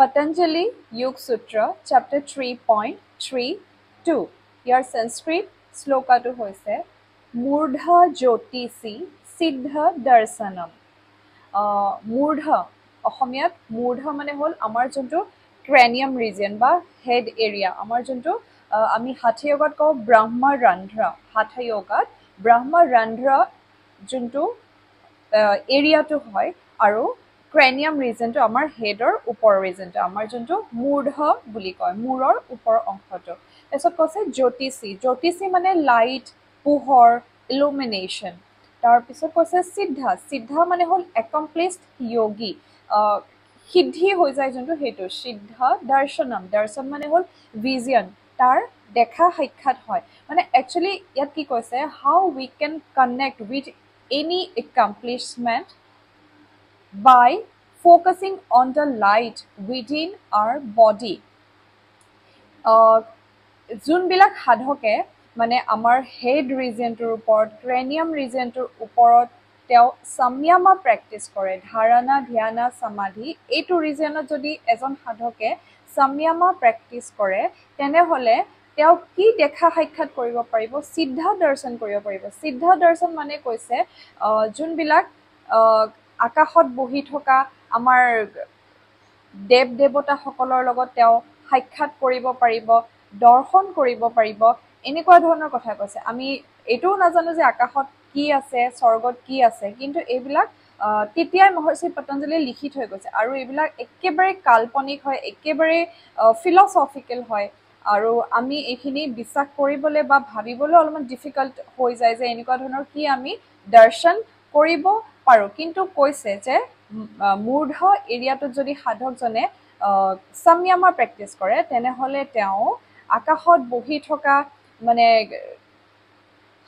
Patanjali Yoga Sutra, chapter 3.32. Your Sanskrit sloka to hoise Murdha Jyotisi Siddha Darsanam. Murdha অসমীয়াত মূৰ্ধ মানে হ'ল আমাৰ যোনটো ক্ৰেনিয়াম ৰিজন বা হেড এৰিয়া আমাৰ যোনটো আমি হাঠা য়োগাত কওঁ ব্ৰহ্মৰন্ধ্ৰ হাঠা য়োগাত ব্ৰহ্মৰন্ধ্ৰ যোনটো এৰিয়াটো হয় আৰু ক্ৰেনিয়াম ৰিজনটো আমাৰ হেডৰ ওপৰৰ ৰিজনটো আমাৰ যোনটো মূৰ্ধ বুলি কয় মূৰৰ ওপৰৰ অংশটো তাৰপিছত কৈছে জ্যোতিষী মানে লাইট পোহৰ ইলুমিনেশ্যন তাৰপিছত কৈছে সিদ্ধা মানে হ'ল একমপ্লিছড য়োগী সিদ্ধি হৈ যায় যোনটো সেইটো সিদ্ধ দৰ্শন মানে হ'ল ভিজন তাৰ দেখা সাক্ষাৎ হয় মানে একচুৱেলি ইয়াত কি কৈছে how we can connect with any accomplishment by focusing on the light within our body. যোনবিলাক সাধকে মানে আমাৰ হেড ৰিজনটোৰ ওপৰত ক্ৰেনিয়াম ৰিজনটোৰ ওপৰত তেওঁ সাম্যামা প্ৰেক্টিছ কৰে ধাৰণা ধ্যানা সমাধি এইটো ৰিজনত যদি এজন সাধকে সাম্যামা প্ৰেক্টিছ কৰে তেনেহ'লে তেওঁ কি দেখা সাক্ষাৎ কৰিব পাৰিব সিদ্ধা দৰ্শন কৰিব পাৰিব সিদ্ধা দৰ্শন মানে কৈছে যোনবিলাক আকাশত বহি থকা আমাৰ দেৱ দেৱতাসকলৰ লগত তেওঁ সাক্ষাৎ কৰিব পাৰিব দৰ্শন কৰিব পাৰিব এনেকুৱা ধৰণৰ কথা কৈছে আমি এইটোও নাজানো যে আকাশত কি আছে স্বৰ্গত কি আছে কিন্তু এইবিলাক তেতিয়াই মহৰ্ষি পতঞ্জলীয়ে লিখি থৈ গৈছে আৰু এইবিলাক একেবাৰে কাল্পনিক হয় একেবাৰে ফিলচফিকেল হয় আৰু আমি এইখিনি বিশ্বাস কৰিবলৈ বা ভাবিবলৈ অলপমান ডিফিকাল্ট হৈ যায় যে এনেকুৱা ধৰণৰ কি আমি দৰ্শন কৰিব পাৰোঁ কিন্তু কৈছে যে মূৰ্ধ এৰিয়াটোত যদি সাধকজনে সাম্যামা প্ৰেক্টিছ কৰে তেনেহ'লে তেওঁ আকাশত বহি থকা মানে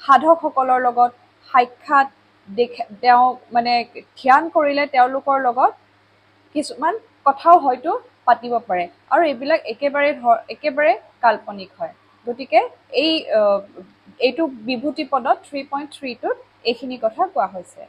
সাধকসকলৰ লগত সাক্ষাৎ তেওঁ মানে ধ্যান কৰিলে তেওঁলোকৰ লগত কিছুমান কথাও হয়তো পাতিব পাৰে আৰু এইবিলাক একেবাৰে কাল্পনিক হয় গতিকে এইটো বিভূতি পদত 3.3টোত এইখিনি কথা কোৱা হৈছে